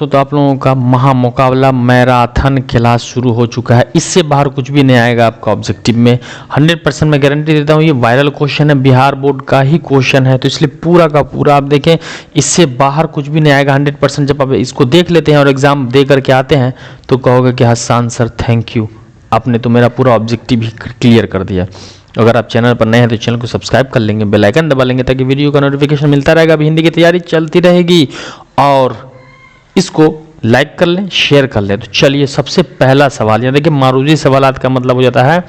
तो आप लोगों का महामुकाबला मैराथन क्लास शुरू हो चुका है। इससे बाहर कुछ भी नहीं आएगा आपका ऑब्जेक्टिव में, 100% मैं गारंटी देता हूँ। ये वायरल क्वेश्चन है, बिहार बोर्ड का ही क्वेश्चन है, तो इसलिए पूरा का पूरा आप देखें, इससे बाहर कुछ भी नहीं आएगा 100%। जब आप इसको देख लेते हैं और एग्जाम दे करके आते हैं तो कहोगे कि हसन सर थैंक यू, आपने तो मेरा पूरा ऑब्जेक्टिव ही क्लियर कर दिया। अगर आप चैनल पर नए हैं तो चैनल को सब्सक्राइब कर लेंगे, बेल आइकन दबा लेंगे ताकि वीडियो का नोटिफिकेशन मिलता रहेगा। अभी हिंदी की तैयारी चलती रहेगी और इसको लाइक कर लें, शेयर कर लें। तो चलिए सबसे पहला सवाल, यहाँ देखिए मारूजी सवालात का मतलब हो जाता है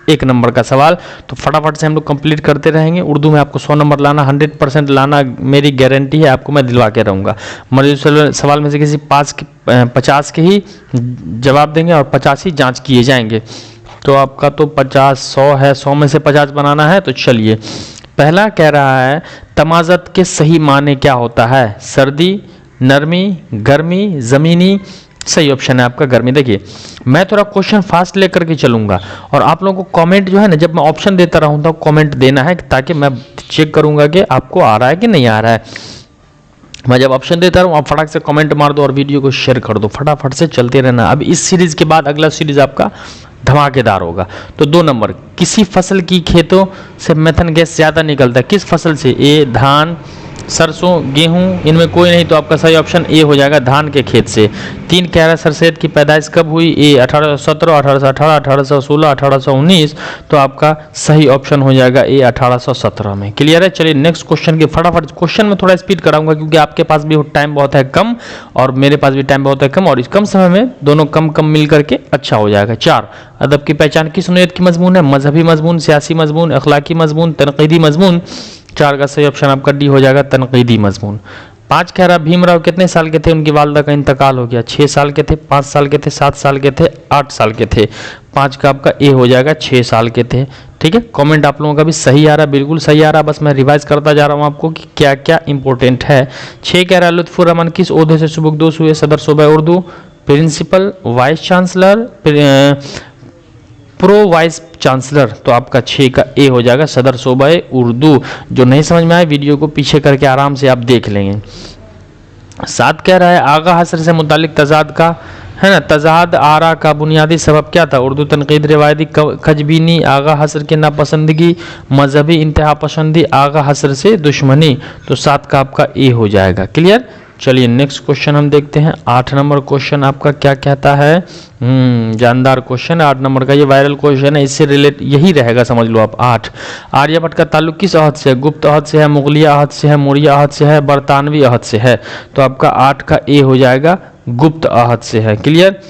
1 नंबर का सवाल, तो फटाफट से हम लोग कंप्लीट करते रहेंगे। उर्दू में आपको 100 नंबर लाना, 100% लाना मेरी गारंटी है, आपको मैं दिलवा के रहूँगा। मारूजी सवाल में से किसी 50 के ही जवाब देंगे और 50 ही जाँच किए जाएंगे। तो आपका तो 50 100 है, 100 में से 50 बनाना है। तो चलिए पहला कह रहा है तमाज़त के सही माने क्या होता है? सर्दी, नरमी, गर्मी, ज़मीनी। सही ऑप्शन है आपका गर्मी। देखिए मैं थोड़ा क्वेश्चन फास्ट लेकर के चलूंगा और आप लोगों को कमेंट जो है ना, जब मैं ऑप्शन देता रहूँगा कमेंट देना है ताकि मैं चेक करूंगा कि आपको आ रहा है कि नहीं आ रहा है। मैं जब ऑप्शन देता रहूँ आप फटाक से कमेंट मार दो और वीडियो को शेयर कर दो, फटाफट से चलते रहना। अब इस सीरीज के बाद अगला सीरीज आपका धमाकेदार होगा। तो 2 नंबर, किसी फसल की खेतों से मेथन गैस ज़्यादा निकलता है, किस फसल से? ए धान, सरसों, गेहूं, इनमें कोई नहीं, तो आपका सही ऑप्शन ए हो जाएगा, धान के खेत से। 3 कह रहा है सरसैद की पैदाइश कब हुई? ए 1817, 1818, 1816, 1819, तो आपका सही ऑप्शन हो जाएगा ए 1817 में। क्लियर है? चलिए नेक्स्ट क्वेश्चन की फटाफट, क्वेश्चन में थोड़ा स्पीड कराऊंगा क्योंकि आपके पास भी टाइम बहुत है कम और मेरे पास भी टाइम बहुत है कम, और इस कम समय में दोनों कम कम मिल करके अच्छा हो जाएगा। 4, अदब की पहचान किस नोयत की मजमून है? मजहबी मजमून, सियासी मजमून, अखलाकी मजमून, तनकीदी मजमून। 4 का सही ऑप्शन आपका डी हो जाएगा, तनकीदी मजमून। 5 कह रहा भीमराव कितने साल के थे? उनकी वालदा का इंतकाल हो गया। 6 साल के थे, 5 साल के थे, 7 साल के थे, 8 साल के थे। 5 का आपका ए हो जाएगा, 6 साल के थे। ठीक है, कमेंट आप लोगों का भी सही आ रहा है, बिल्कुल सही आ रहा है, बस मैं रिवाइज करता जा रहा हूँ आपको कि क्या क्या इंपॉर्टेंट है। 6 कह रहा लुत्फुर रहमान किस ओहदे से सुबुकदोश हुए? सदर सूबा Urdu, principal, vice chancellor, pro vice chancellor. तो आपका 6 का ए हो जाएगा, सदर सूबा उर्दू। जो नहीं समझ में आए वीडियो को पीछे करके आराम से आप देख लेंगे। 7 कह रहा है आगा हसर से मुतालिक तजाद का है ना, तजाद आरा का बुनियादी सबब क्या था? उर्दू तनकीद, रिवायती खजबीनी, आगा हसर की नापसंदगी, मजहबी इंतहा पसंदी, आगा हसर से दुश्मनी। तो 7 का आपका ए हो जाएगा। क्लियर? चलिए नेक्स्ट क्वेश्चन हम देखते हैं। 8 नंबर क्वेश्चन आपका क्या कहता है? जानदार क्वेश्चन है 8 नंबर का, ये वायरल क्वेश्चन है, इससे रिलेट यही रहेगा, समझ लो आप। 8, आर्यभट्ट का ताल्लुक किस अहद से है? गुप्त अहद से है, मुगलिया अहद से है, मौर्य अहद से है, बरतानवी अहद से है? तो आपका 8 का ए हो जाएगा, गुप्त अहद से है। क्लियर?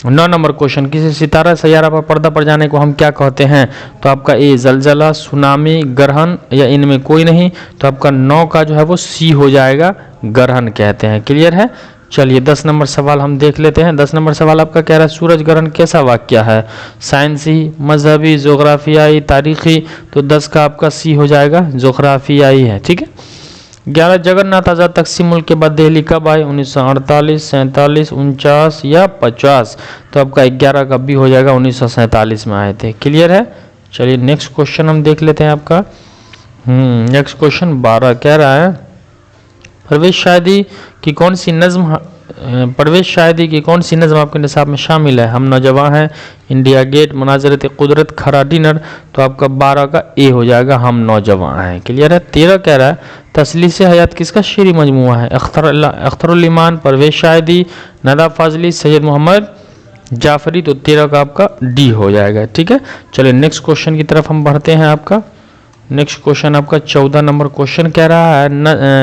9 नंबर क्वेश्चन, किसी सितारा सैयारा पर पर्दा पड़ जाने को हम क्या कहते हैं? तो आपका ए जलजला, सुनामी, ग्रहण, या इनमें कोई नहीं। तो आपका 9 का जो है वो सी हो जाएगा, ग्रहण कहते हैं। क्लियर है? चलिए 10 नंबर सवाल हम देख लेते हैं। 10 नंबर सवाल आपका कह रहा है सूरज ग्रहण कैसा वाक्य है? साइंसी, मजहबी, जोग्राफियाई, तारीखी। तो 10 का आपका सी हो जाएगा, जोग्राफियाई है। ठीक है। 11, जगन्नाथ आज़ाद तकसीम मुल्क के बाद दिल्ली कब आए? 1948, 47, 49 या 50? तो आपका 11 का भी हो जाएगा, 1947 में आए थे। क्लियर है? चलिए नेक्स्ट क्वेश्चन हम देख लेते हैं आपका। नेक्स्ट क्वेश्चन 12 कह रहा है परवेज शादी की कौन सी नज़्म आपके निसाब में शामिल है? हम नौजवान हैं, इंडिया गेट, मनाजरत कुदरत, खरा डिनर। तो आपका 12 का ए हो जाएगा, हम नौजवान हैं। क्लियर है? 13 कह रहा है तसलीस हयात किसका शेरी मजमूआ है? अख्तरुल ईमान, परवेज शादी, नदा फाजली, सैयद मोहम्मद जाफरी। तो 13 का आपका डी हो जाएगा। ठीक है। चलिए नेक्स्ट क्वेश्चन की तरफ हम बढ़ते हैं आपका। नेक्स्ट क्वेश्चन आपका 14 नंबर क्वेश्चन कह रहा है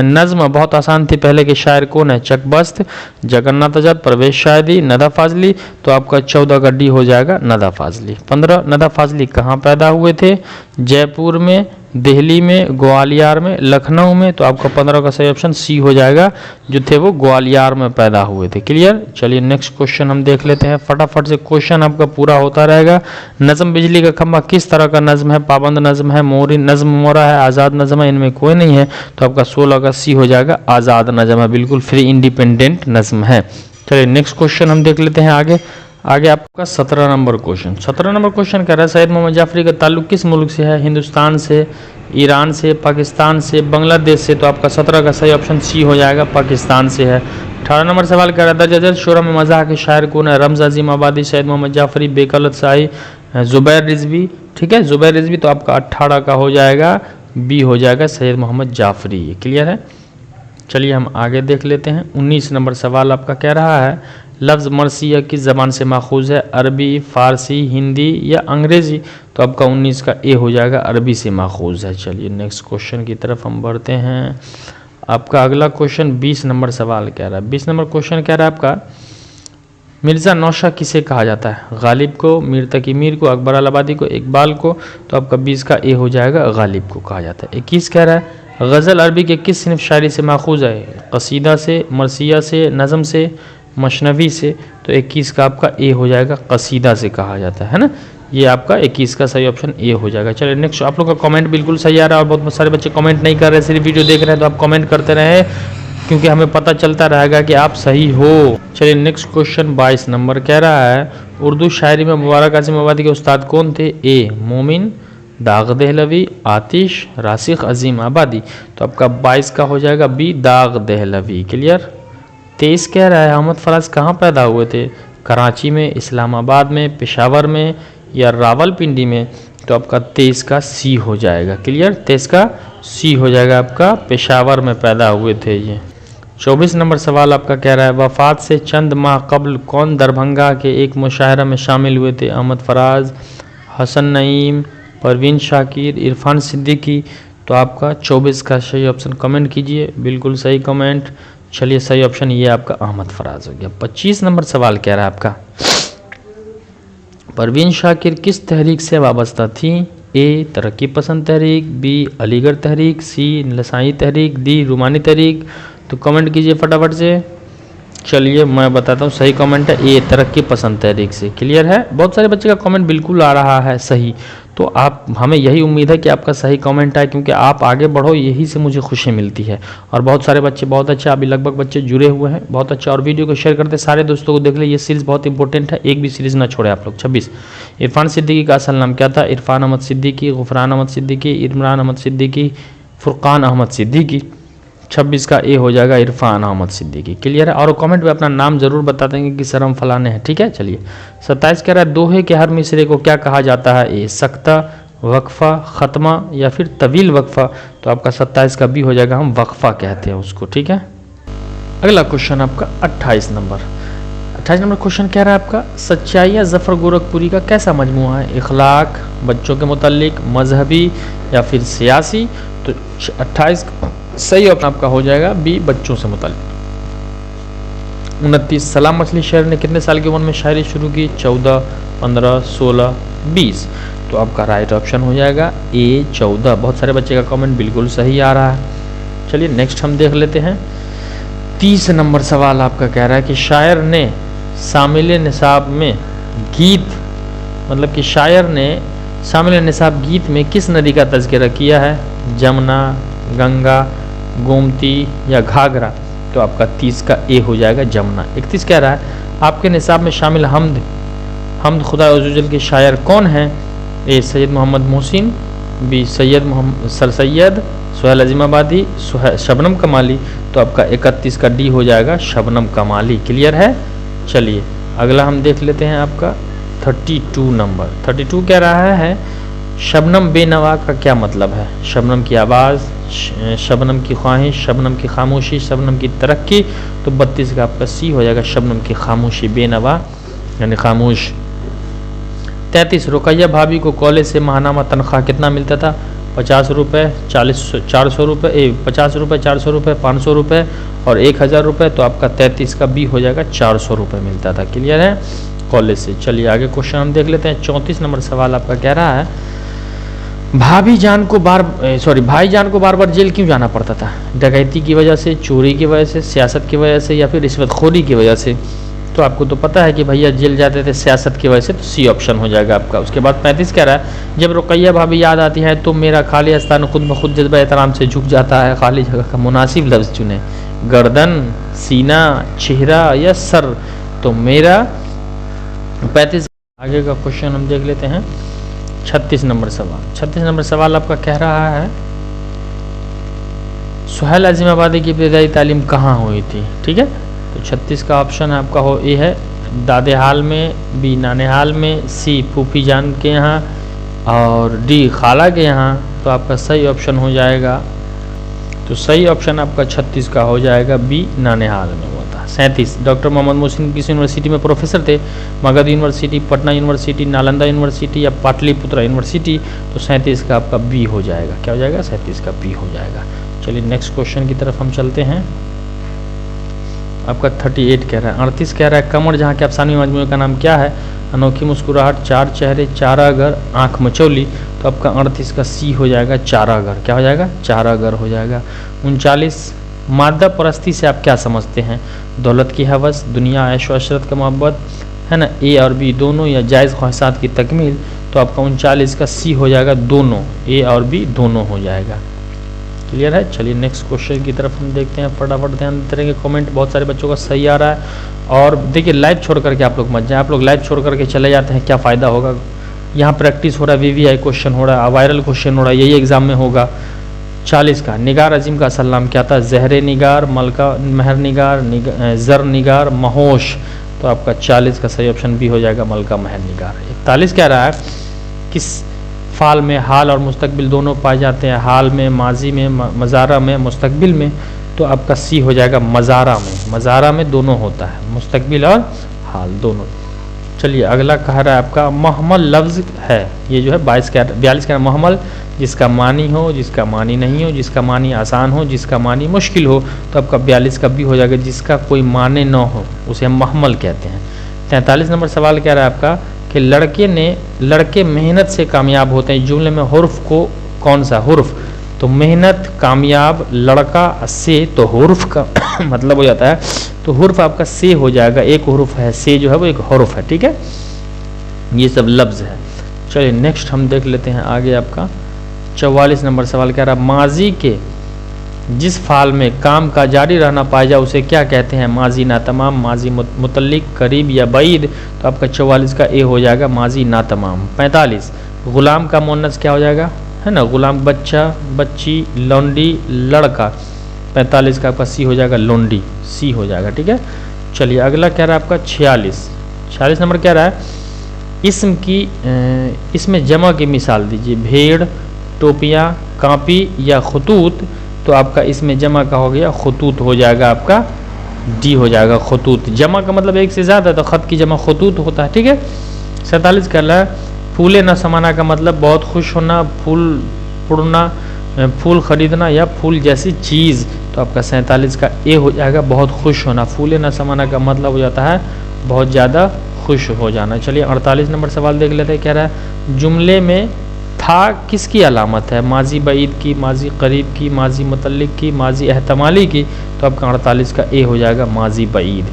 नज़्म बहुत आसान थी पहले के शायर कौन है? चकबस्त, जगन्नाथ आज़ाद, परवेज शादी, नदा फाजली। तो आपका 14 का डी हो जाएगा, नदा फाजली। 15, नदा फाजली कहाँ पैदा हुए थे? जयपुर में, दिल्ली में, ग्वालियर में, लखनऊ में। तो आपका 15 का सही ऑप्शन सी हो जाएगा, जो थे वो ग्वालियर में पैदा हुए थे। क्लियर? चलिए नेक्स्ट क्वेश्चन हम देख लेते हैं, फटाफट से क्वेश्चन आपका पूरा होता रहेगा। नज़म बिजली का खंभा किस तरह का नज़म है? पाबंद नज़म है, मोरी नज़म मोरा है, आज़ाद नज़म है, इनमें कोई नहीं है। तो आपका 16 का सी हो जाएगा, आज़ाद नज़म है, बिल्कुल फ्री इंडिपेंडेंट नज़म है। चलिए नेक्स्ट क्वेश्चन हम देख लेते हैं आगे। आगे आपका 17 नंबर क्वेश्चन। 17 नंबर क्वेश्चन कह रहा है सैयद मोहम्मद जाफरी का ताल्लुक किस मुल्क से है? हिंदुस्तान से, ईरान से, पाकिस्तान से, बांग्लादेश से। तो आपका 17 का सही ऑप्शन सी हो जाएगा, पाकिस्तान से है। 18 नंबर सवाल कह रहा है दर्ज शोरा में मज़ाह के शायर कौन है? रमज़ अजीम आबादी, सैयद मोहम्मद जाफरी, बेकलत शाही, ज़ुबैर रिजवी। ठीक है, ज़ुबैर रिजवी। तो आपका 18 का हो जाएगा, बी हो जाएगा, सैयद मोहम्मद जाफरी। ये क्लियर है। चलिए हम आगे देख लेते हैं। 19 नंबर सवाल आपका कह रहा है लफ्ज़ मरसिया किस ज़बान से माखूज़ है? अरबी, फ़ारसी, हिंदी या अंग्रेज़ी। तो आपका 19 का ए हो जाएगा, अरबी से माखूज़ है। चलिए नेक्स्ट क्वेश्चन की तरफ हम बढ़ते हैं। आपका अगला क्वेश्चन 20 नंबर सवाल कह रहा है। 20 नंबर क्वेश्चन कह रहा है आपका मिर्ज़ा नौशाह किसे कहा जाता है? गालिब को, मीर तकी मीर को, अकबर अलाहाबादी को, इकबाल को। तो आपका 20 का ए हो जाएगा, गालिब को कहा जाता है। 21 कह रहा है गज़ल अरबी के किस सिनफ शायरी से माखूज़ है? कसीदा से, मरसिया से, नज़म से, मशनवी से। तो 21 का आपका ए हो जाएगा, कसीदा से कहा जाता है ना। ये आपका 21 का सही ऑप्शन ए हो जाएगा। चलिए नेक्स्ट, आप लोग का कमेंट बिल्कुल सही आ रहा है और बहुत सारे बच्चे कमेंट नहीं कर रहे, सिर्फ वीडियो देख रहे हैं। तो आप कमेंट करते रहे क्योंकि हमें पता चलता रहेगा कि आप सही हो। चलिए नेक्स्ट क्वेश्चन 22 नंबर कह रहा है उर्दू शायरी में मुबारक आसिम आबादी के उस्ताद कौन थे? ए मोमिन, दाग दहलवी, आतिश, रासिख अजीम आबादी। तो आपका 22 का हो जाएगा, बी दाग दहलवी। क्लियर। 23 कह रहा है अहमद फराज कहाँ पैदा हुए थे? कराची में, इस्लामाबाद में, पेशावर में या रावलपिंडी में। तो आपका 23 का सी हो जाएगा। क्लियर। 23 का सी हो जाएगा आपका, पेशावर में पैदा हुए थे ये। 24 नंबर सवाल आपका कह रहा है वफ़ात से चंद माह कबल कौन दरभंगा के एक मुशायरा में शामिल हुए थे? अहमद फराज, हसन नईम, परवीन शाकिर, इरफान सिद्दीकी। तो आपका 24 का सही ऑप्शन कमेंट कीजिए, बिल्कुल सही कमेंट। चलिए सही ऑप्शन ये आपका अहमद फराज हो गया। 25 नंबर सवाल कह रहा है आपका परवीन शाकिर किस तहरीक से वाबस्ता थी? ए तरक्की पसंद तहरीक, बी अलीगढ़ तहरीक, सी लसाई तहरीक, डी रूमानी तहरीक। तो कमेंट कीजिए फटाफट से। चलिए मैं बताता हूँ, सही कमेंट है ए तरक्की पसंद तहरीक से। क्लियर है। बहुत सारे बच्चे का कमेंट बिल्कुल आ रहा है सही। तो आप, हमें यही उम्मीद है कि आपका सही कमेंट आए, क्योंकि आप आगे बढ़ो, यही से मुझे खुशी मिलती है। और बहुत सारे बच्चे बहुत अच्छे, अभी लगभग बच्चे जुड़े हुए हैं, बहुत अच्छा। और वीडियो को शेयर करते सारे दोस्तों को देख ले, ये सीरीज़ बहुत इंपॉर्टेंट है, एक भी सीरीज़ ना छोड़े आप लोग। 26 इरफान सिद्दीकी का असल नाम क्या था? इरफान अहमद सिद्दीकी, गुफरान अहमद सिद्दीकी, इमरान अहमद सिद्दीकी, फुरकान अहमद सिद्दीकी। 26 का ए हो जाएगा, इरफान अहमद सिद्दीकी। क्लियर है। और कमेंट में अपना नाम जरूर बता देंगे कि सर हम फलाने हैं। ठीक है। चलिए 27 कह रहा है दोहे के हर मिसरे को क्या कहा जाता है? ए सख्ता, वक्फा, ख़त्मा या फिर तवील वक्फा। तो आपका 27 का बी हो जाएगा, हम वक्फा कहते हैं उसको। ठीक है। अगला क्वेश्चन आपका 28 नंबर। 28 नंबर क्वेश्चन कह रहा है आपका सच्चाई ज़फ़र गोरखपुरी का कैसा मजमूआ है? इखलाक, बच्चों के मुतालिक, मजहबी या फिर सियासी। तो 28 सही ऑप्शन आपका हो जाएगा बी बच्चों से मुतालिक। 29 सलाम मछली शहर ने कितने साल की उम्र में शायरी शुरू की? 14, 15, 16, 20। तो आपका राइट ऑप्शन हो जाएगा ए 14। बहुत सारे बच्चे का कमेंट बिल्कुल सही आ रहा है। चलिए नेक्स्ट हम देख लेते हैं। 30 नंबर सवाल आपका कह रहा है कि शायर ने शामिल निसाब में गीत, मतलब कि शायर ने शामिल निसाब गीत में किस नदी का तज़किरा किया है? जमुना, गंगा, गोमती या घाघरा। तो आपका 30 का ए हो जाएगा, जमुना। 31 कह रहा है आपके निसाब में शामिल हमद खुदा अज़्ज़वजल के शायर कौन हैं? ए सैयद मोहम्मद मोहसिन, बी सैयद मोहम्मद सर सैयद, सुहेल अजीमाबादी, शबनम कमाली। तो आपका 31 का डी हो जाएगा, शबनम कमाली। क्लियर है। चलिए अगला हम देख लेते हैं आपका 32 नंबर। 32 कह रहा है शबनम बेनवा का क्या मतलब है? शबनम की आवाज़, शबनम की ख्वाहिश, शबनम की खामोशी, शबनम की तरक्की। तो 32 का आपका सी हो जाएगा, शबनम की खामोशी, बेनवा यानी खामोश। 33 रुकैया भाभी को कॉलेज से माहनामा तनख्वाह कितना मिलता था? 50 रुपये, 400 रुपये, 50 रुपये, 400 रुपये, 500 रुपये और 1000 रुपये। तो आपका 33 का बी हो जाएगा, 400 रुपये मिलता था। क्लियर है। कॉलेज से। चलिए आगे क्वेश्चन हम देख लेते हैं। 34 नंबर सवाल आपका कह रहा है भाई जान को बार बार जेल क्यों जाना पड़ता था? डकैती की वजह से, चोरी की वजह से, सियासत की वजह से या फिर रिश्वतखोरी की वजह से। तो आपको तो पता है कि भैया जेल जाते थे सियासत की वजह से, तो सी ऑप्शन हो जाएगा आपका। उसके बाद 35 कह रहा है जब रुकैया भाभी याद आती है तो मेरा खाली आस्तान खुद ब खुद जज्बा एहतराम से झुक जाता है। खाली जगह का मुनासिब लफ्ज़ चुने, गर्दन, सीना, चेहरा या सर। तो मेरा 35 आगे का क्वेश्चन हम देख लेते हैं। 36 नंबर सवाल। 36 नंबर सवाल आपका कह रहा है सुहेल अजीमाबादी की इब्तदाई तालीम कहाँ हुई थी। ठीक है, तो 36 का ऑप्शन आपका हो ए है दादे हाल में, बी नाने हाल में, सी फूफी जान के यहाँ और डी खाला के यहाँ। तो आपका सही ऑप्शन हो जाएगा, तो सही ऑप्शन आपका 36 का हो जाएगा बी नाने हाल में हुआ था। 37 डॉक्टर मोहम्मद मोहसिन किस यूनिवर्सिटी में प्रोफेसर थे। Magadh university, Patna university, Nalanda university या पाटलिपुत्र यूनिवर्सिटी। तो 37 का आपका बी हो जाएगा। क्या हो जाएगा? 37 का बी हो जाएगा। चलिए नेक्स्ट क्वेश्चन की तरफ हम चलते हैं। आपका 38 कह रहा है। 38 कह रहा है कमर जहाँ के अफसानी मजमूए का नाम क्या है। अनोखी मुस्कुराहट, चार चेहरे, चारागर, आँख मचौली। तो आपका 38 का सी हो जाएगा चारागर। क्या हो जाएगा? चारागर हो जाएगा। 39 मादा परस्ती से आप क्या समझते हैं। दौलत की हवस, दुनिया, ऐशो अशरत का मोहब्बत, है ना, ए और बी दोनों, या जायज़ ख्वाहिशात की तकमील। तो आपका 39 का सी हो जाएगा दोनों, ए और बी दोनों हो जाएगा। क्लियर है। चलिए नेक्स्ट क्वेश्चन की तरफ हम देखते हैं। फटाफट ध्यान देते रहेंगे। कमेंट बहुत सारे बच्चों का सही आ रहा है। और देखिए लाइव छोड़ करके आप लोग मत जाए। आप लोग लाइव छोड़ करके चले जाते हैं, क्या फ़ायदा होगा। यहाँ प्रैक्टिस हो रहा है, वीवीआई क्वेश्चन हो रहा है, वायरल क्वेश्चन हो रहा है, यही एग्जाम में होगा। 40 का निगार अजीम का असल नाम क्या था। जहरे निगार, मलका महर निगार, जर निगार, महोश। तो आपका 40 का सही ऑप्शन भी हो जाएगा मलका महर निगार। 41 कह रहा है किस फ़ाल में हाल और मुस्तकबिल दोनों पाए जाते हैं। हाल में, माजी में, मज़ारा में, मुस्तकबिल में। तो आपका सी हो जाएगा मज़ारा में। मज़ारा में दोनों होता है, मुस्तकबिल और हाल दोनों। चलिए अगला कह रहा है आपका महमल लफ्ज़ है। ये जो है 42 कह रहा है महमल जिसका मानी हो, जिसका मानी नहीं हो, जिसका मानी आसान हो, जिसका मानी मुश्किल हो। तो आपका 42 का भी हो जाएगा। जिसका कोई माने न हो उसे हम महमल कहते हैं। 43 नंबर सवाल कह रहा है आपका कि लड़के मेहनत से कामयाब होते हैं। जुमले में हुर्फ को कौन सा हुर्फ। तो मेहनत, कामयाब, लड़का से, तो हुर्फ का मतलब हो जाता है। तो हुर्फ आपका से हो जाएगा। एक हुर्फ है से जो है वो एक हुर्फ है। ठीक है, ये सब लफ्ज़ है। चलिए नेक्स्ट हम देख लेते हैं आगे। आपका 44 नंबर सवाल कह रहा है माजी के जिस फाल में काम का जारी रहना पाया जाए उसे क्या कहते हैं। माजी ना तमाम, माजी मुतल्लिक, करीब या बईद। तो आपका 44 का ए हो जाएगा माजी ना तमाम। 45 गुलाम का मुन्नस क्या हो जाएगा, है ना, गुलाम, बच्चा, बच्ची, लौंडी, लड़का। 45 का आपका सी हो जाएगा लोंडी, सी हो जाएगा। ठीक है, चलिए अगला कह रहा है आपका 46 नंबर कह रहा है इस्म की इसमें जमा की मिसाल दीजिए। भेड़, टोपियाँ, कापी या खतूत। तो आपका इसमें जमा का हो गया खतूत हो जाएगा। आपका डी हो जाएगा खतूत। जमा का मतलब एक से ज़्यादा, तो ख़त की जमा खतूत होता है। ठीक है। 47 कह रहा है फूले न समाना का मतलब बहुत खुश होना, फूल पुड़ना, फूल खरीदना या फूल जैसी चीज़। तो आपका 47 का ए हो जाएगा बहुत खुश होना। फूले न समाना का मतलब हो जाता है बहुत ज़्यादा खुश हो जाना। चलिए 48 नंबर सवाल देख लेते हैं। कह रहा है जुमले में था किसकी अलामत है। माजी बईद की, माजी करीब की, माजी मुतल्लिक की, माजी एहतमाली की। तो आपका 48 का ए हो जाएगा माजी बईद।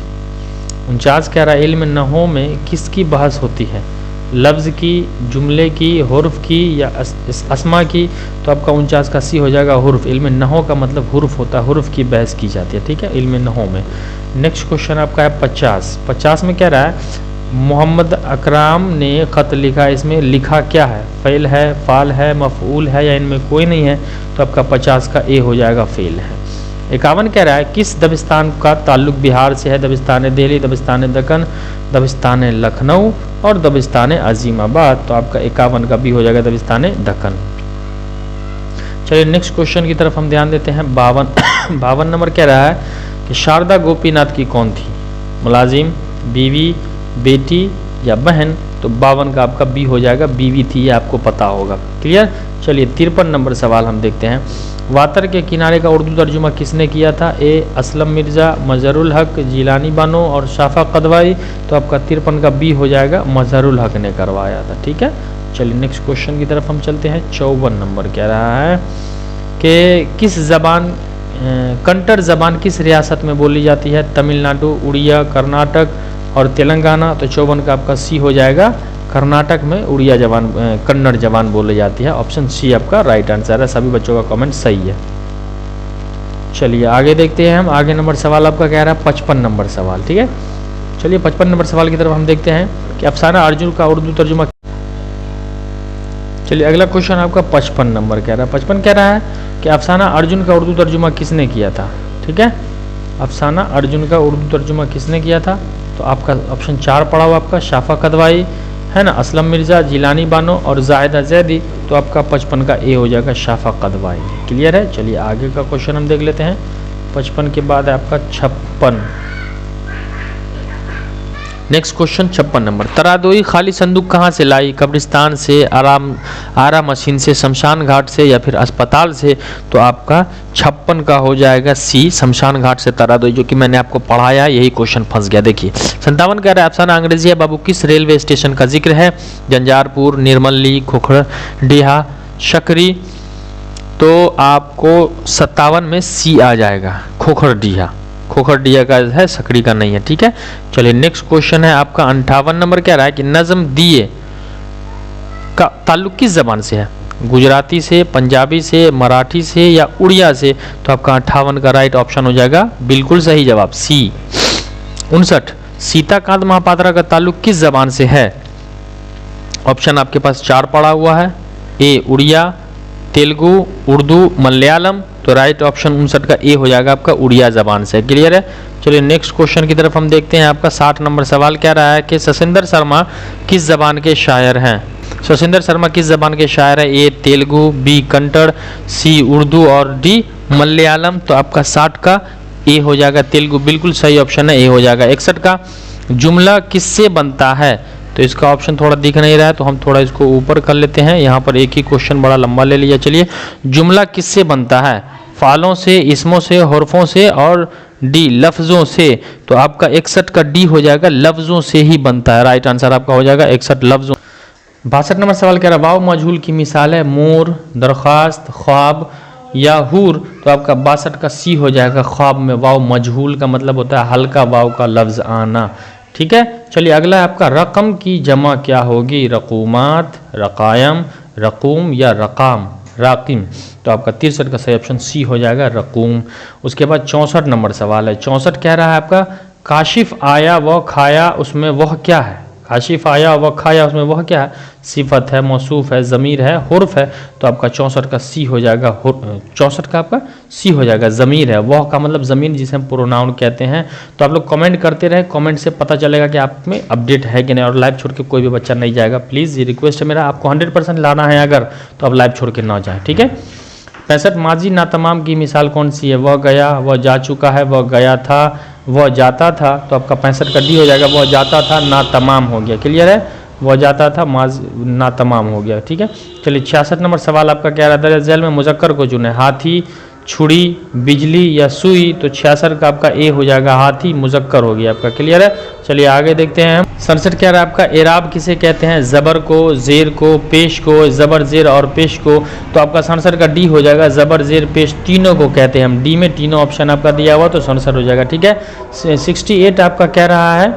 49 कह रहा है इल्म नहू में किसकी बहस होती है। लफ्ज़ की, जुमले की, हुर्फ की या अस्मा की। तो आपका 49 का सी हो जाएगा हुर्फ। इल्म नहू का मतलब हुर्फ होता है, हुर्फ की बहस की जाती है। ठीक है, इल्म नहू में। नेक्स्ट क्वेश्चन आपका है 50 में कह रहा है मोहम्मद अकराम ने ख़त लिखा। इसमें लिखा क्या है, फ़ेल है, फ़ाल है, मफ़ऊल है या इनमें कोई नहीं है। तो आपका 50 का ए हो जाएगा फ़ेल है। 51 कह रहा है किस दबिस्तान का ताल्लुक बिहार से है। दबिस्तान दिल्ली, दबिस्तान दक्कन, दबिस्तान लखनऊ और दबिस्तान अजीमाबाद। तो आपका 51 का भी हो जाएगा दबिस्तान दक्कन। चलिए नेक्स्ट क्वेश्चन की तरफ हम ध्यान देते हैं। 52 नंबर कह रहा है कि शारदा गोपीनाथ की कौन थी। मुलाजिम, बीवी, बेटी या बहन। तो 52 का आपका बी हो जाएगा बीवी थी, ये आपको पता होगा। क्लियर। चलिए 53 नंबर सवाल हम देखते हैं। वातर के किनारे का उर्दू तर्जुमा किसने किया था। ए असलम मिर्ज़ा, मजहरुल हक, जिलानी बानो और शाफा कदवाई। तो आपका 53 का बी हो जाएगा मजहरुल हक ने करवाया था। ठीक है। चलिए नेक्स्ट क्वेश्चन की तरफ हम चलते हैं। 54 नंबर कह रहा है कि किस ज़बान कंटर ज़बान किस रियासत में बोली जाती है। तमिलनाडु, उड़िया, कर्नाटक और तेलंगाना। तो 54 का आपका सी हो जाएगा कर्नाटक में उड़िया जबान, कन्नड़ जबान बोली जाती है। ऑप्शन सी आपका राइट आंसर है। सभी बच्चों का कमेंट सही है। चलिए आगे देखते हैं हम। आगे नंबर सवाल आपका कह रहा है 55 नंबर सवाल। ठीक है, चलिए 55 नंबर सवाल की तरफ हम देखते हैं कि अफसाना अर्जुन का उर्दू तर्जुमा। चलिए अगला क्वेश्चन आपका 55 नंबर कह रहा है। 55 कह रहा है कि अफसाना अर्जुन का उर्दू तर्जुमा किसने किया था। ठीक है, अफसाना अर्जुन का उर्दू तर्जुमा किसने किया था। तो आपका ऑप्शन 4 पड़ा हुआ आपका शाफा कदवाई है ना, असलम मिर्ज़ा, जिलानी बानो और जाहिदा जैदी। तो आपका 55 का ए हो जाएगा शाफा कदवाई। क्लियर है। चलिए आगे का क्वेश्चन हम देख लेते हैं। 55 के बाद है आपका 56। Next question 56 number. तरादोई खाली संदूक कहाँ से लाई। कब्रिस्तान से, आरा मशीन से, शमशान घाट से या फिर अस्पताल से। तो आपका 56 का हो जाएगा सी, शमशान घाट से तरादोई, जो कि मैंने आपको पढ़ाया, यही क्वेश्चन फंस गया। देखिए 57 कह रहा है अफसाना अंग्रेजिया बाबू किस रेलवे स्टेशन का जिक्र है। जंजारपुर, निर्मली, खोखरडीहा, शकरी। तो आपको 57 में सी आ जाएगा, खोखरडीहा। खोखरडीहा का है, सकड़ी का नहीं है। ठीक है। चलिए नेक्स्ट क्वेश्चन है आपका 58 नंबर कह रहा है कि नज़म दिए का ताल्लुक किस जबान से है। गुजराती से, पंजाबी से, मराठी से या उड़िया से। तो आपका 58 का राइट ऑप्शन हो जाएगा बिल्कुल सही जवाब सी। 59 सीताकांत महापात्रा का ताल्लुक किस जबान से है। ऑप्शन आपके पास 4 पड़ा हुआ है। ए उड़िया, तेलुगु, उर्दू, मलयालम। तो राइट ऑप्शन 59 का ए हो जाएगा आपका उड़िया जबान से। क्लियर है। चलिए नेक्स्ट क्वेश्चन की तरफ हम देखते हैं। आपका 60 नंबर सवाल कह रहा है कि सशिंदर शर्मा किस जबान के शायर हैं। सशिंदर शर्मा किस जबान के शायर है। ए तेलुगु, बी कन्नड़, सी उर्दू और डी मलयालम। तो आपका 60 का ए हो जाएगा तेलुगु, बिल्कुल सही ऑप्शन है, ए हो जाएगा। 61 का जुमला किससे बनता है। तो इसका ऑप्शन थोड़ा दिख नहीं रहा है, तो हम थोड़ा इसको ऊपर कर लेते हैं। यहाँ पर एक ही क्वेश्चन बड़ा लंबा ले लिया। चलिए जुमला किससे बनता है। फालों से, इसमों से, हरफों से और डी लफ्ज़ों से। तो आपका 61 का डी हो जाएगा लफ्ज़ों से ही बनता है। राइट आंसर आपका हो जाएगा 61 लफ्ज़ों। 62 नंबर सवाल कह रहा है वाव मजहूल की मिसाल है। मोर, दरख्वास्त, ख्वाब या हूर। तो आपका 62 का सी हो जाएगा ख्वाब में वाव मजहूल का मतलब होता है हल्का वाव का लफ्ज़ आना। ठीक है। चलिए अगला है आपका रकम की जमा क्या होगी। रकूमात, रकायम, रकूम या रकाम, राकिम। तो आपका 63 का सही ऑप्शन सी हो जाएगा रकूम। उसके बाद 64 नंबर सवाल है। 64 कह रहा है आपका काशिफ आया व खाया उसमें वह क्या है। काशिफ आया व खाया उसमें वह क्या है। सिफत है, मौसूफ है, ज़मीर है, हुर्फ है। तो आपका 64 का सी हो जाएगा 64 का आपका सी हो जाएगा ज़मीर है। वह का मतलब ज़मीर जिसे हम प्रोनाउन कहते हैं। तो आप लोग कमेंट करते रहे, कमेंट से पता चलेगा कि आप में अपडेट है कि नहीं। और लाइव छोड़ के कोई भी बच्चा नहीं जाएगा। प्लीज़ ये रिक्वेस्ट है मेरा, आपको 100% लाना है अगर, तो आप लाइव छोड़ के ना जाएँ। ठीक है। 65 माजी नातमाम की मिसाल कौन सी है। वह गया, वह जा चुका है, वह गया था, वह जाता था। तो आपका 65 का डी हो जाएगा वह जाता था ना तमाम हो गया। क्लियर है। वह जाता था माज ना तमाम हो गया। ठीक है। चलिए 66 नंबर सवाल आपका कह रहा है दर्ज झेल में मुजक्कर को चुने। हाथी, छुरी, बिजली या सुई। तो 66 का आपका ए हो जाएगा हाथी, मुजक्कर हो गया आपका। क्लियर है। चलिए आगे देखते हैं। 67 कह रहा है आपका एराब किसे कहते हैं। ज़बर को, ज़ेर को, पेश को, ज़बर ज़ेर और पेश को। तो आपका 67 का डी हो जाएगा ज़बर ज़ेर पेश तीनों को कहते हैं हम। डी में तीनों ऑप्शन आपका दिया हुआ, तो 67 हो जाएगा। ठीक है। 68 आपका कह रहा है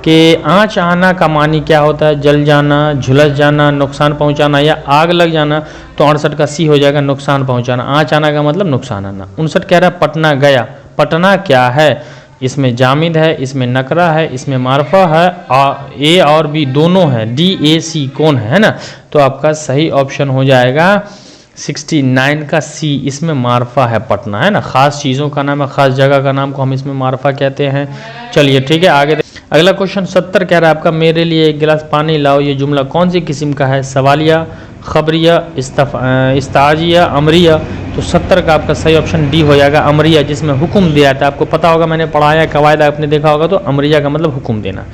कि आँच आना का मानी क्या होता है। जल जाना, झुलस जाना, नुकसान पहुंचाना या आग लग जाना। तो 68 का सी हो जाएगा नुकसान पहुंचाना। आँच आना का मतलब नुकसान आना। 59 कह रहा है पटना गया। पटना क्या है। इसमें जामिद है, इसमें नकरा है, इसमें मारफा है, ए और बी दोनों है। डी ए सी कौन है ना। तो आपका सही ऑप्शन हो जाएगा 69 का सी। इसमें मारफा है, पटना है ना। खास चीज़ों का नाम है, खास जगह का नाम को हम इसमें मारफा कहते हैं। चलिए ठीक है आगे। अगला क्वेश्चन 70 कह रहा है आपका मेरे लिए एक गिलास पानी लाओ। ये जुमला कौन सी किस्म का है। सवालिया, खबरिया, इस्ताजिया, अमरिया। तो 70 का आपका सही ऑप्शन डी हो जाएगा अमरिया, जिसमें हुक्म दिया था। आपको पता होगा, मैंने पढ़ाया कवायद आपने देखा होगा। तो अमरिया का मतलब हुक्म देना।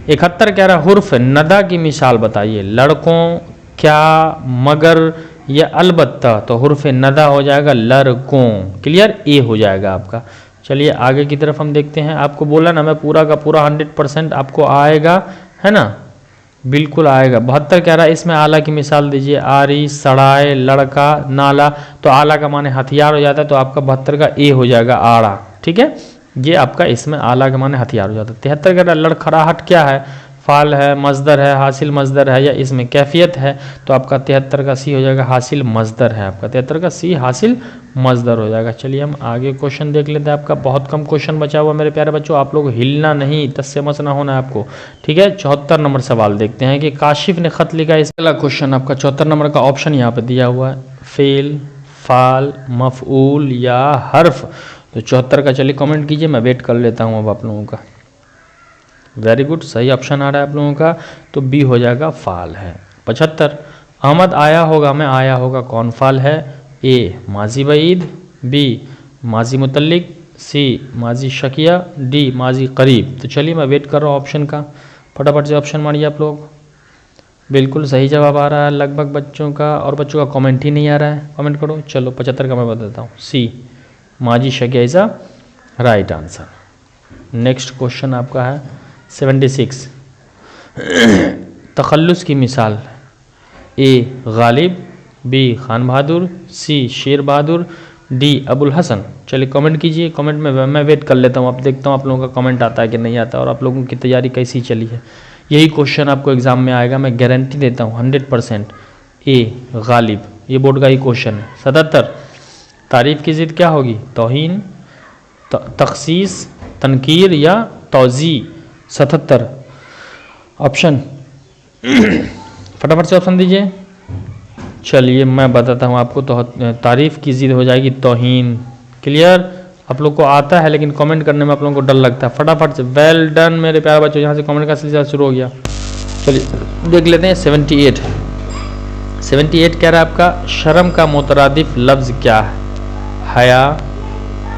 71 कह रहा है हुर्फ नदा की मिसाल बताइए। लड़कों, क्या, मगर या अलबत्ता। तो हुर्फ नदा हो जाएगा लड़कों। क्लियर। ए हो जाएगा आपका। चलिए आगे की तरफ हम देखते हैं। आपको बोला ना मैं पूरा का पूरा 100% आपको आएगा, है ना, बिल्कुल आएगा। 72 कह रहा है इसमें आला की मिसाल दीजिए। आरी, सड़ाए, लड़का, नाला। तो आला का माने हथियार हो जाता है। तो आपका 72 का ए हो जाएगा आड़ा। ठीक है। ये आपका इसमें आला के माने हथियार हो जाता है। 73 कह रहा है लड़खड़ाहट क्या है। फाल है, मजदर है, हासिल मजदर है, या इसमें कैफियत है, तो आपका 73 का सी हो जाएगा हासिल मजदर है। आपका 73 का सी हासिल मजदर हो जाएगा। चलिए हम आगे क्वेश्चन देख लेते हैं। आपका बहुत कम क्वेश्चन बचा हुआ मेरे प्यारे बच्चों, आप लोग हिलना नहीं, तस्से मस ना होना है आपको, ठीक है। 74 नंबर सवाल देखते हैं कि काशिफ ने खत लिखा। इस अगला क्वेश्चन आपका 74 नंबर का ऑप्शन यहाँ पे दिया हुआ है, फेल, फाल, मफऊल या हर्फ। तो 74 का चलिए कमेंट कीजिए, मैं वेट कर लेता हूँ अब आप लोगों का। वेरी गुड, सही ऑप्शन आ रहा है आप लोगों का, तो बी हो जाएगा फाल है। 75 अहमद आया होगा में आया होगा कौन फाल है? ए माजी बईद, बी माजी मुतल्लिक, सी माजी शकिया, डी माजी करीब। तो चलिए मैं वेट कर रहा हूँ ऑप्शन का, फटाफट से ऑप्शन मारिए आप लोग। बिल्कुल सही जवाब आ रहा है लगभग बच्चों का, और बच्चों का कमेंट ही नहीं आ रहा है, कमेंट करो। चलो 75 का मैं बताता हूँ, सी माजी शकिया is a right answer. Next question आपका है 76 तखल्लुस की मिसाल, A Ghalib, B Khan Bahadur, C Sher Bahadur, D Abul Hasan. चलिए कमेंट कीजिए, कमेंट में मैं वेट कर लेता हूँ, अब देखता हूँ आप लोगों का कमेंट आता है कि नहीं आता, और आप लोगों की तैयारी कैसी चली है। यही क्वेश्चन आपको एग्जाम में आएगा, मैं गारंटी देता हूँ 100%। ए गालिब, ये बोर्ड का ही क्वेश्चन है। 77 तारीफ़ की ज़िद क्या होगी? तौहीन, तखसीस, तनकीर या तौज़ी। 77 ऑप्शन फटाफट से ऑप्शन दीजिए। चलिए मैं बताता हूँ आपको, तो तारीफ़ की ज़िद हो जाएगी तौहीन। क्लियर? आप लोग को आता है लेकिन कमेंट करने में आप लोगों को डर लगता है। फटाफट से वेल डन मेरे प्यारे बच्चों, यहाँ से कमेंट का सिलसिला शुरू हो गया। चलिए देख लेते हैं 78 कह रहा है आपका, शर्म का मुतरादिफ लफ्ज़ क्या है? हया,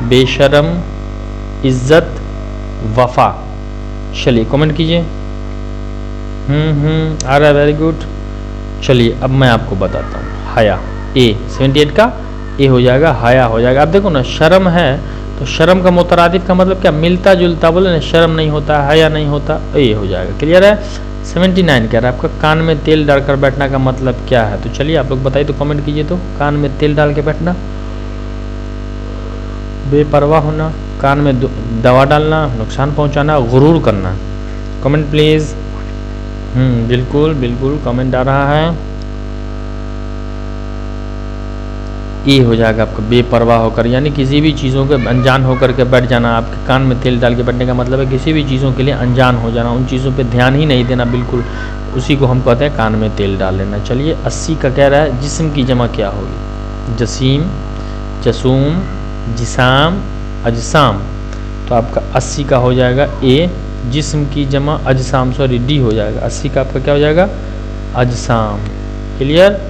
बेशरम, इज़्ज़त, वफ़ा। चलिए कमेंट कीजिए। आ रहा है, वेरी गुड। चलिए अब मैं आपको बताता हूँ, हया। ए 78 का ए हो जाएगा, हया हो जाएगा। अब देखो ना, शर्म है तो शर्म का मुतरादिफ का मतलब क्या? मिलता जुलता, बोले ना, शर्म नहीं होता, हया नहीं होता, ए हो जाएगा। क्लियर है? 79 कह रहा है आपका, कान में तेल डालकर बैठना का मतलब क्या है? तो चलिए आप लोग बताइए, तो कमेंट कीजिए। तो कान में तेल डाल के बैठना, बेपरवाह होना, कान में दवा डालना, नुकसान पहुंचाना, गुरूर करना। Comment please. बिल्कुल बिल्कुल कमेंट आ रहा है। ये हो जाएगा आपका, बेपरवाह होकर, यानी किसी भी चीज़ों के अनजान होकर के बैठ जाना। आपके कान में तेल डाल के बैठने का मतलब है किसी भी चीज़ों के लिए अनजान हो जाना, उन चीज़ों पे ध्यान ही नहीं देना बिल्कुल, उसी को हम कहते हैं कान में तेल डाल लेना। चलिए 80 का कह रहा है, जिस्म की जमा क्या होगी? जसीम, जसूम, जिसाम, अजसाम। तो आपका 80 का हो जाएगा ए, जिस्म की जमा अजसाम, सॉरी डी हो जाएगा। 80 का आपका क्या हो जाएगा? अजसाम। क्लियर?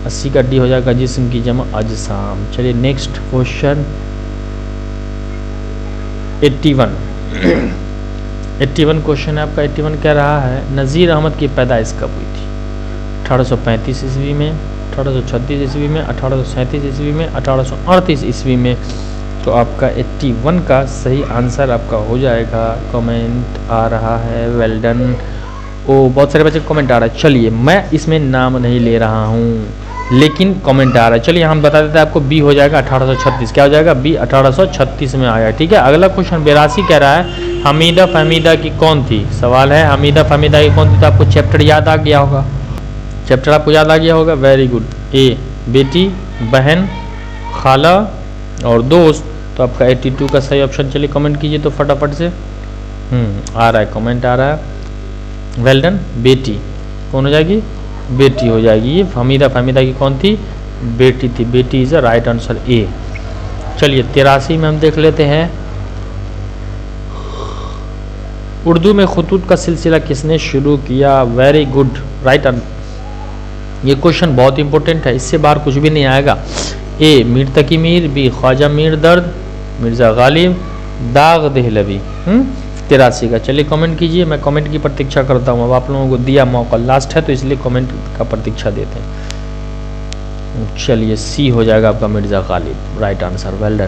80 का डी हो जाएगा, जिस्म की जमा अजसाम। चलिए नेक्स्ट क्वेश्चन 81 क्वेश्चन है आपका। 81 कह रहा है, नज़ीर अहमद की पैदाइश कब हुई थी? 1835 ईस्वी में, 1836 ईस्वी में, 1837 ईस्वी में, 1838 ईस्वी में। तो आपका 81 का सही आंसर आपका हो जाएगा। कमेंट आ रहा है, वेल डन। ओ बहुत सारे बच्चे कमेंट आ रहा है। चलिए मैं इसमें नाम नहीं ले रहा हूँ, लेकिन कमेंट आ रहा है। चलिए हम बता देते हैं आपको, बी हो जाएगा 1836। क्या हो जाएगा? बी 1836 में आया। ठीक है। अगला क्वेश्चन 82 कह रहा है, हमीदा फहमीदा की कौन थी? सवाल है हमीदा फहमीदा की कौन थी? तो आपको चैप्टर याद आ गया होगा, चैप्टर आपको याद आ गया होगा। Very good. ए बेटी, बहन, खाला और दोस्त। तो आपका 82 का सही ऑप्शन। चलिए कमेंट कीजिए तो फटाफट से। आ रहा है, कमेंट आ रहा है। Well done. बेटी कौन हो जाएगी? बेटी हो जाएगी। ये हमीदा फहमीदा की कौन थी? बेटी थी। बेटी इज अ राइट आंसर, ए। चलिए 83 में हम देख लेते हैं, उर्दू में खुतूत का सिलसिला किसने शुरू किया? Very good, right answer. ये क्वेश्चन बहुत इंपॉर्टेंट है, इससे बाहर कुछ भी नहीं आएगा। ए मीर तकी मीर, बी ख्वाजा मीर दर्द, मिर्ज़ा गालिब, दाग देहलवी। 83 का। चलिए कमेंट कीजिए, मैं कमेंट की प्रतीक्षा करता हूँ। अब आप लोगों को दिया मौका, लास्ट है तो इसलिए कमेंट का प्रतीक्षा देते हैं। चलिए सी हो जाएगा आपका, Mirza Ghalib, right answer. Well done.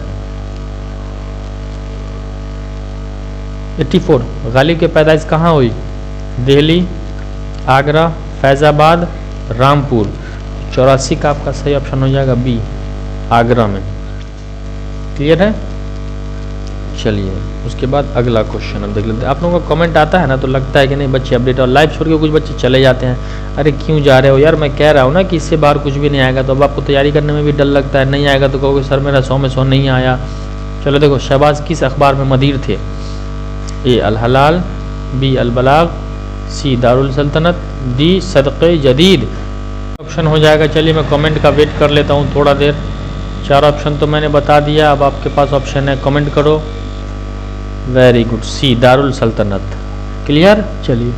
84 Ghalib की पैदाइश कहाँ हुई? दिल्ली, आगरा, फैज़ाबाद, रामपुर। 84 का आपका सही ऑप्शन हो जाएगा बी, आगरा में। क्लियर है? चलिए उसके बाद अगला क्वेश्चन हम देख लेते हैं। आप लोगों का कमेंट आता है ना तो लगता है कि नहीं बच्चे अपडेट, और लाइव छोड़ के कुछ बच्चे चले जाते हैं। अरे क्यों जा रहे हो यार, मैं कह रहा हूँ ना कि इससे बाहर कुछ भी नहीं आएगा। तो अब आपको तैयारी करने में भी डर लगता है, नहीं आएगा तो कहोगे सर मेरा 100 में 100 नहीं आया। चलो देखो, शहबाज किस अखबार में मदीर थे? ए अल हलाल, बी अल बलाग, सी दारुल सल्तनत, डी सदक़े जदीद। ऑप्शन हो जाएगा। चलिए मैं कमेंट का वेट कर लेता हूँ थोड़ा देर। 4 ऑप्शन तो मैंने बता दिया, अब आपके पास ऑप्शन है, कमेंट करो। वेरी गुड, सी दारुल सल्तनत। क्लियर। चलिए,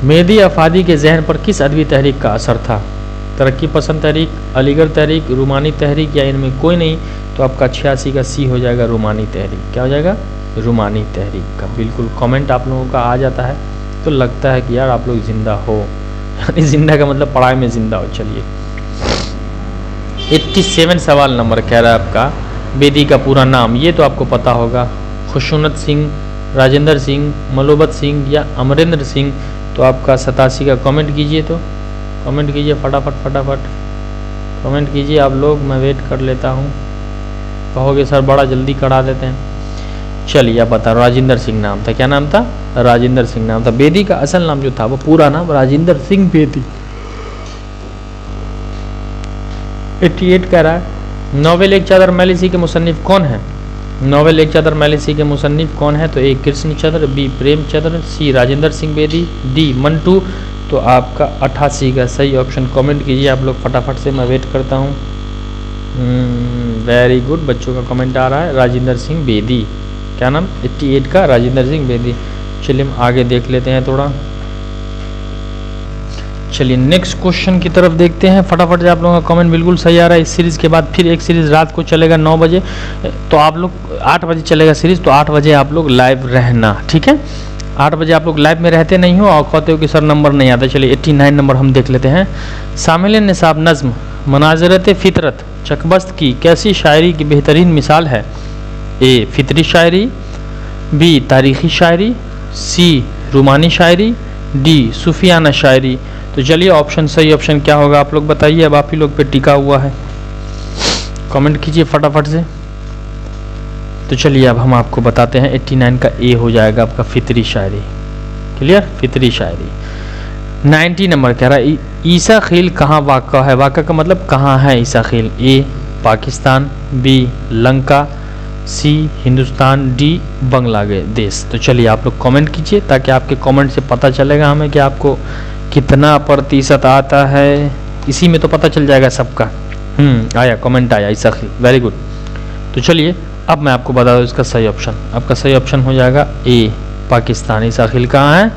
मेहदी अफादी के जहन पर किस अदबी तहरीक का असर था? तरक्की पसंद तहरीक, अलीगढ़ तहरीक, रूमानी तहरीक, या इनमें कोई नहीं? तो आपका 86 का सी हो जाएगा, रूमानी तहरीक। क्या हो जाएगा? रूमानी तहरीक का। बिल्कुल कमेंट आप लोगों का आ जाता है तो लगता है कि यार आप लोग जिंदा हो, यानी जिंदा का मतलब पढ़ाई में जिंदा हो। चलिए 87 सवाल नंबर कह रहा है आपका, बेदी का पूरा नाम, ये तो आपको पता होगा, खुशूनत सिंह, राजेंद्र सिंह, मलोबत सिंह या अमरेंद्र सिंह। तो आपका 87 का कमेंट कीजिए, तो कमेंट कीजिए फटाफट फटाफट कमेंट कीजिए आप लोग, मैं वेट कर लेता हूँ। कहोगे सर बड़ा जल्दी करा देते हैं। चलिए आप बता, राजेंद्र सिंह नाम था। क्या नाम था? राजेंद्र सिंह नाम था। बेदी का असल नाम जो था वो पूरा नाम राजेंद्र सिंह बेदी। 88 कह रहा है, नॉवेल एक चादर मैली के मुसन्निफ कौन है? नॉवेल एक चादर मैली के मुसन्निफ कौन है? तो ए कृष्णचंद्र, बी प्रेमचंद्र, सी राजेंद्र सिंह बेदी, डी मंटू। तो आपका 88 का सही ऑप्शन कमेंट कीजिए आप लोग फटाफट से, मैं वेट करता हूँ। वेरी गुड, बच्चों का कमेंट आ रहा है, राजेंद्र सिंह बेदी। क्या नाम? 88 का राजेंद्र सिंह बेदी। चलिए हम आगे देख लेते हैं थोड़ा। चलिए नेक्स्ट क्वेश्चन की तरफ देखते हैं फटाफट से। आप लोगों का कमेंट बिल्कुल सही आ रहा है। इस सीरीज़ के बाद फिर एक सीरीज़ रात को चलेगा 9 बजे, तो आप लोग 8 बजे चलेगा सीरीज़, तो 8 बजे आप लोग लाइव रहना, ठीक है? 8 बजे आप लोग लाइव में रहते नहीं हो और कहते हो कि सर नंबर नहीं आता। चलिए 89 नंबर हम देख लेते हैं। शामिल निसाब नज़्म मनाज़रत फ़ितरत चकबस्त की कैसी शायरी की बेहतरीन मिसाल है? ए फितरी शायरी, बी तारीख़ी शायरी, सी रूमानी शायरी, डी सूफियाना शायरी। तो चलिए ऑप्शन, सही ऑप्शन क्या होगा आप लोग बताइए, अब आप ही लोग पे टिका हुआ है, कमेंट कीजिए फटाफट से। तो चलिए अब हम आपको बताते हैं, 89 का ए हो जाएगा आपका फितरी शायरी। क्लियर, फितरी शायरी। 90 नंबर कह रहा है, ईसा खील कहाँ वाक़ा है? वाक़ा का मतलब कहाँ है ईसा खील? ए पाकिस्तान, बी लंका, सी हिंदुस्तान, डी बांग्लादेश। तो चलिए आप लोग कमेंट कीजिए ताकि आपके कमेंट से पता चलेगा हमें कि आपको कितना प्रतिशत आता है, इसी में तो पता चल जाएगा सबका। आया कमेंट आया ईसा खील, वेरी गुड। तो चलिए अब मैं आपको बता दूँ इसका सही ऑप्शन। आपका सही ऑप्शन हो जाएगा ए पाकिस्तान। ईसा खील कहाँ है?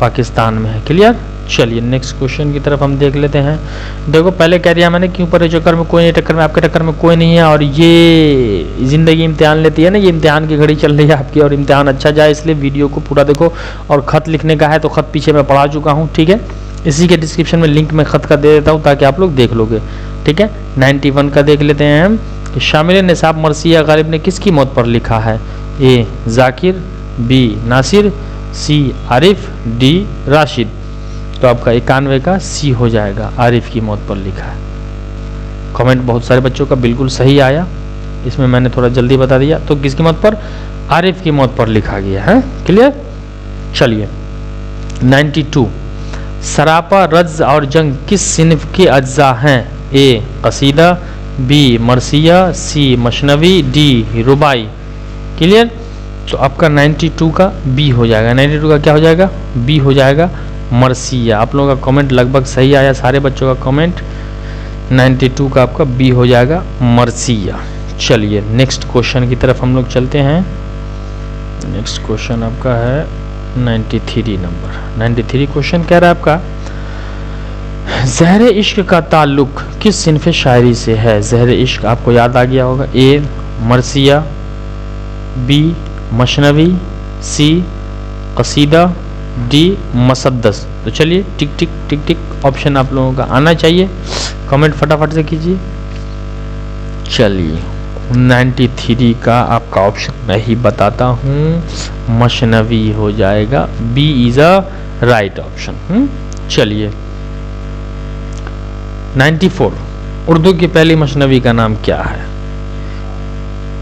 पाकिस्तान में है। क्लियर। चलिए नेक्स्ट क्वेश्चन की तरफ हम देख लेते हैं। देखो पहले कह दिया मैंने, क्यों परे चक्कर में कोई नहीं, टक्कर में आपके टक्कर में कोई नहीं है, और ये ज़िंदगी इम्तिहान लेती है ना, ये इम्तिहान की घड़ी चल रही है आपकी, और इम्तिहान अच्छा जाए इसलिए वीडियो को पूरा देखो। और ख़त लिखने का है तो ख़त पीछे मैं पढ़ा चुका हूँ, ठीक है? इसी के डिस्क्रिप्शन में लिंक मैं ख़त का दे देता हूँ ताकि आप लोग देख लोगे, ठीक है? 91 का देख लेते हैं हम कि शामिल निसाब मरसिया गालिब ने किसकी मौत पर लिखा है? ए जाकिर, बी नासिर, सी आरिफ, डी राशिद। तो आपका 91 का सी हो जाएगा, आरिफ की मौत पर लिखा है। कमेंट बहुत सारे बच्चों का बिल्कुल सही आया, इसमें मैंने थोड़ा जल्दी बता दिया। तो किसकी मौत पर? आरिफ की मौत पर लिखा गया है। क्लियर। चलिए 92, सरापा, रज़ और जंग किस सिनफ के अज्जा हैं? ए कसीदा, बी मरसिया, सी मशनवी, डी रुबाई। क्लियर। तो आपका 92 का बी हो जाएगा। 92 का क्या हो जाएगा? बी हो जाएगा, मरसिया। आप लोगों का कमेंट लगभग सही आया, सारे बच्चों का कमेंट। 92 का आपका बी हो जाएगा, मरसिया। चलिए नेक्स्ट क्वेश्चन की तरफ हम लोग चलते हैं। नेक्स्ट क्वेश्चन आपका है 93 नंबर। 93 क्वेश्चन कह रहा है आपका, ज़हर इश्क का ताल्लुक किस सिनफ़े शायरी से है? ज़हर इश्क आपको याद आ गया होगा। ए मरसिया, बी मशनवी, सी कसीदा, डी मसद्दस। तो चलिए टिक टिक टिक टिक ऑप्शन आप लोगों का आना चाहिए, कमेंट फटाफट से कीजिए। चलिए 93 का आपका ऑप्शन मैं ही बताता हूँ, मशनवी हो जाएगा, B is a right option. चलिए 94, उर्दू की पहली मसनवी का नाम क्या है?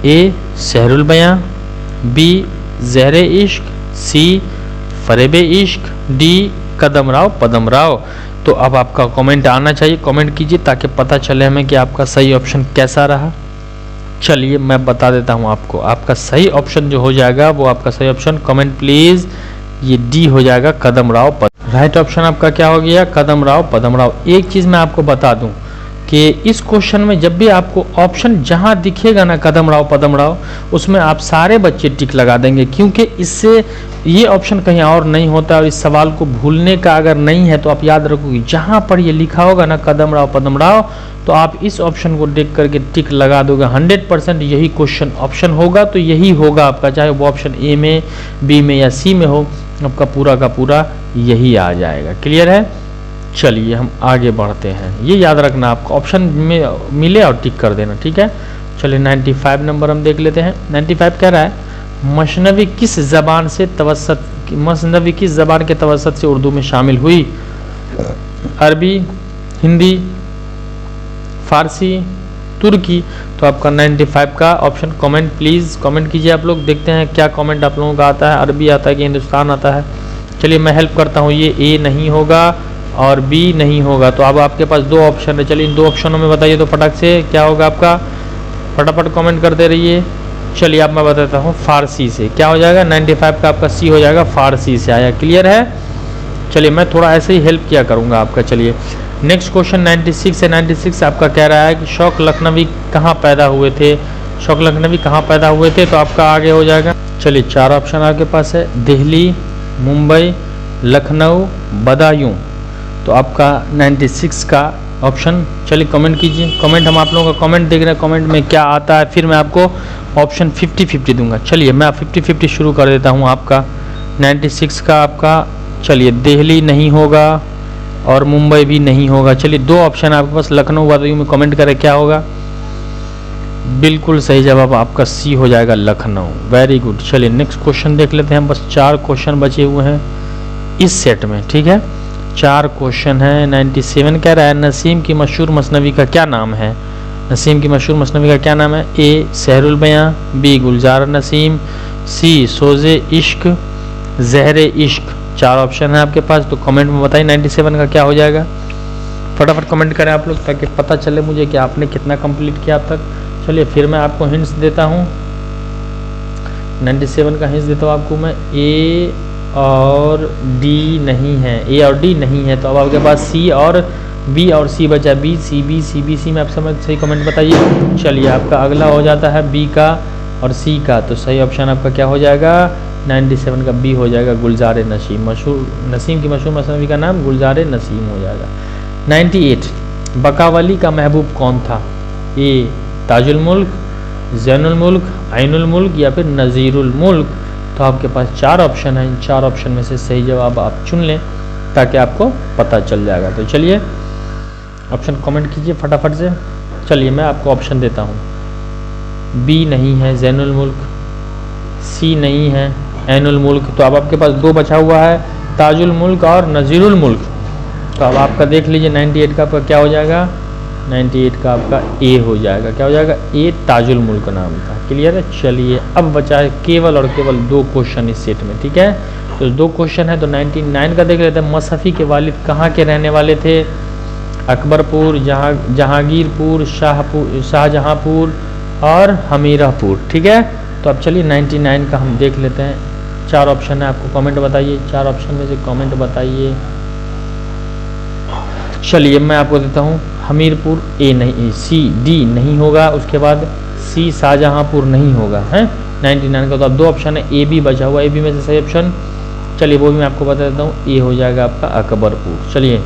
ए सहरुल बयां, बी ज़हरे इश्क, सी फरेबे इश्क, डी कदम राव पदम राव। तो अब आपका कमेंट आना चाहिए, कमेंट कीजिए ताकि पता चले हमें कि आपका सही ऑप्शन कैसा रहा। चलिए मैं बता देता हूं आपको, आपका सही ऑप्शन जो हो जाएगा वो आपका सही ऑप्शन, कमेंट प्लीज, ये डी हो जाएगा, कदम राव पदम। राइट ऑप्शन आपका क्या हो गया? कदम राव पदम राव। एक चीज मैं आपको बता दूं कि इस क्वेश्चन में जब भी आपको ऑप्शन जहां दिखेगा ना कदम राव पदम राव, उसमें आप सारे बच्चे टिक लगा देंगे, क्योंकि इससे ये ऑप्शन कहीं और नहीं होता। और इस सवाल को भूलने का अगर नहीं है तो आप याद रखोगे, जहां पर ये लिखा होगा ना कदम राव पदम राव, तो आप इस ऑप्शन को देख करके टिक लगा दोगे। 100% यही क्वेश्चन ऑप्शन होगा, तो यही होगा आपका, चाहे वो ऑप्शन ए में, बी में या सी में हो, आपका पूरा का पूरा यही आ जाएगा। क्लियर है? चलिए हम आगे बढ़ते हैं, ये याद रखना आपको, ऑप्शन में मिले और टिक कर देना, ठीक है। चलिए 95 नंबर हम देख लेते हैं। 95 कह रहा है मसनवी किस जबान से तवस्सत, मसनवी किस जबान के तवस्सत से उर्दू में शामिल हुई? अरबी, हिंदी, फारसी, तुर्की। तो आपका 95 का ऑप्शन, कमेंट प्लीज कमेंट कीजिए आप लोग, देखते हैं क्या कमेंट आप लोगों का आता है, अरबी आता है कि हिंदुस्तान आता है। चलिए मैं हेल्प करता हूँ, ये ए नहीं होगा और बी नहीं होगा, तो अब आपके पास दो ऑप्शन है। चलिए इन दो ऑप्शनों में बताइए तो फटाक से क्या होगा आपका, फटाफट कमेंट करते रहिए। चलिए अब मैं बताता हूँ फारसी से क्या हो जाएगा। 95 का आपका सी हो जाएगा, फारसी से आया। क्लियर है? चलिए मैं थोड़ा ऐसे ही हेल्प किया करूँगा आपका। चलिए नेक्स्ट क्वेश्चन 96 है। 96 आपका कह रहा है कि शौक लखनवी कहाँ पैदा हुए थे? शौक लखनवी कहाँ पैदा हुए थे? तो आपका आगे हो जाएगा। चलिए चार ऑप्शन आपके पास है, दिल्ली, मुंबई, लखनऊ, बदायूं। तो आपका 96 का ऑप्शन, चलिए कमेंट कीजिए, कमेंट हम आप लोगों का कमेंट देख रहे हैं, कमेंट में क्या आता है, फिर मैं आपको ऑप्शन 50-50 दूंगा। चलिए मैं 50-50 शुरू कर देता हूँ आपका 96 का आपका। चलिए दिल्ली नहीं होगा और मुंबई भी नहीं होगा। चलिए दो ऑप्शन आपके पास, लखनऊ, बदायूं में कमेंट करें क्या होगा। बिल्कुल सही जवाब आपका सी हो जाएगा, लखनऊ। Very good. चलिए नेक्स्ट क्वेश्चन देख लेते हैं, बस 4 क्वेश्चन बचे हुए हैं इस सेट में, ठीक है। 4 क्वेश्चन है। 97 कह रहा है नसीम की मशहूर मसनवी का क्या नाम है? नसीम की मशहूर मसनवी का क्या नाम है? ए सहरुल बयां, बी गुलजार नसीम, सी सोज़े इश्क, ज़हरे इश्क। 4 ऑप्शन है आपके पास, तो कमेंट में बताइए 97 का क्या हो जाएगा। फटाफट कमेंट करें आप लोग ताकि पता चले मुझे कि आपने कितना कंप्लीट किया अब तक। चलिए फिर मैं आपको हिंट्स देता हूँ, 97 का हिंट्स देता हूँ आपको मैं। ए और डी नहीं है, ए और डी नहीं है, तो अब आपके पास सी और बी और सी बचा, B C B C B C में आप समझ सही कमेंट बताइए। चलिए आपका अगला हो जाता है बी का और सी का, तो सही ऑप्शन आपका क्या हो जाएगा? 97 का बी हो जाएगा, गुलजार नसीम। मशहूर नसीम की मशहूर मसनवी का नाम गुलजार नसीम हो जाएगा। 98 बकावली का महबूब कौन था? ए ताजुल मुल्क, ज़ैनुल मुल्क, ऐनुल मुल्क या फिर नज़ीरुल मुल्क। तो आपके पास 4 ऑप्शन है, इन 4 ऑप्शन में से सही जवाब आप चुन लें ताकि आपको पता चल जाएगा। तो चलिए ऑप्शन कमेंट कीजिए फटाफट से। चलिए मैं आपको ऑप्शन देता हूँ, बी नहीं है ज़ैनुल मुल्क, सी नहीं है ऐनुल मुल्क, तो अब आपके पास 2 बचा हुआ है, ताजुल मुल्क और नज़ीरुल मुल्क। तो अब आपका देख लीजिए 98 का आपका क्या हो जाएगा? 98 का आपका ए हो जाएगा। क्या हो जाएगा? ए ताजुल मुल्क नाम था। क्लियर है? चलिए अब बचा है केवल और केवल 2 क्वेश्चन इस सेट में, ठीक है। तो 2 क्वेश्चन है, तो 99 का देख लेते हैं। मसफ़ी के वालिद कहाँ के रहने वाले थे? अकबरपुर, जहांगीरपुर, शाहजहाँपुर और हमीरापुर, ठीक है। तो अब चलिए 99 का हम देख लेते हैं। 4 ऑप्शन है, आपको कमेंट बताइए, 4 ऑप्शन में से कमेंट बताइए। चलिए मैं आपको देता हूँ हमीरपुर, ए नहीं, सी डी नहीं होगा, उसके बाद सी शाहजहाँपुर नहीं होगा, है 99 का। तो अब 2 ऑप्शन है, ए बी बचा हुआ, ए बी में से सही ऑप्शन, चलिए वो भी मैं आपको बता देता हूँ, ए हो जाएगा आपका अकबरपुर। चलिए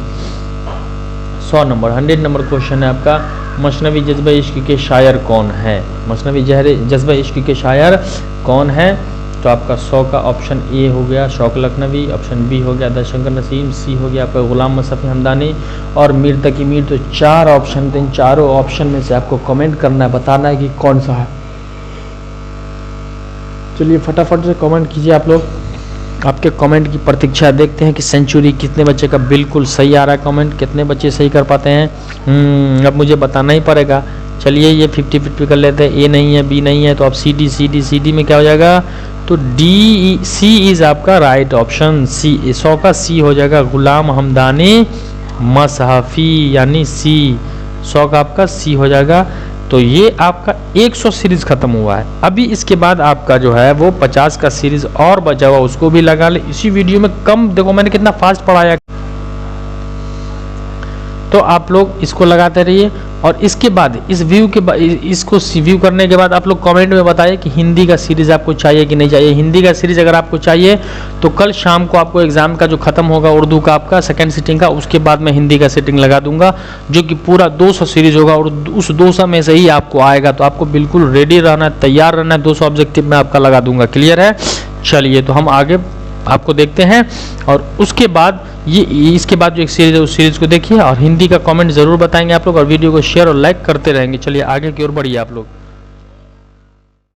100 नंबर 100 नंबर क्वेश्चन है आपका, मसनवी जज्बा इश्क के शायर कौन है? मसनवी जज्बा इश्क के शायर कौन है? तो आपका 100 का ऑप्शन ए हो गया शौक लखनवी, ऑप्शन बी हो गया दशंकर नसीम, सी हो गया आपका गुलाम मुस्तफ़ी हमदानी और मीर तकी मीर। तो 4 ऑप्शन थे, इन चारों ऑप्शन में से आपको कमेंट करना है, बताना है कि कौन सा है। चलिए फटाफट से कमेंट कीजिए आप लोग। आपके कमेंट की प्रतीक्षा देखते हैं कि सेंचुरी कितने बच्चे का बिल्कुल सही आ रहा है कमेंट, कितने बच्चे सही कर पाते हैं। अब मुझे बताना ही पड़ेगा। चलिए ये 50-50 कर लेते हैं। ए नहीं है, बी नहीं है, तो अब सी डी में क्या हो जाएगा, तो डी सी इज आपका राइट ऑप्शन। सी 100 का सी हो जाएगा, गुलाम हमदानी मसहफी, यानी सी 100 का आपका सी हो जाएगा। तो ये आपका 100 सीरीज खत्म हुआ है। अभी इसके बाद आपका जो है वो 50 का सीरीज और बचा हुआ, उसको भी लगा ले इसी वीडियो में। कम देखो मैंने कितना फास्ट पढ़ाया, तो आप लोग इसको लगाते रहिए। और इसके बाद इस व्यू के बाद, इसको व्यू करने के बाद आप लोग कमेंट में बताइए कि हिंदी का सीरीज आपको चाहिए कि नहीं चाहिए। हिंदी का सीरीज अगर आपको चाहिए तो कल शाम को आपको एग्जाम का जो खत्म होगा उर्दू का आपका सेकंड सीटिंग का, उसके बाद मैं हिंदी का सीटिंग लगा दूंगा, जो कि पूरा 200 सीरीज होगा और उस 200 में से ही आपको आएगा। तो आपको बिल्कुल रेडी रहना है, तैयार रहना है। 200 ऑब्जेक्टिव में आपका लगा दूंगा। क्लियर है? चलिए तो हम आगे आपको देखते हैं। और उसके बाद ये इसके बाद जो एक सीरीज है उस सीरीज को देखिए और हिंदी का कमेंट जरूर बताएंगे आप लोग, और वीडियो को शेयर और लाइक करते रहेंगे। चलिए आगे की ओर बढ़िए आप लोग।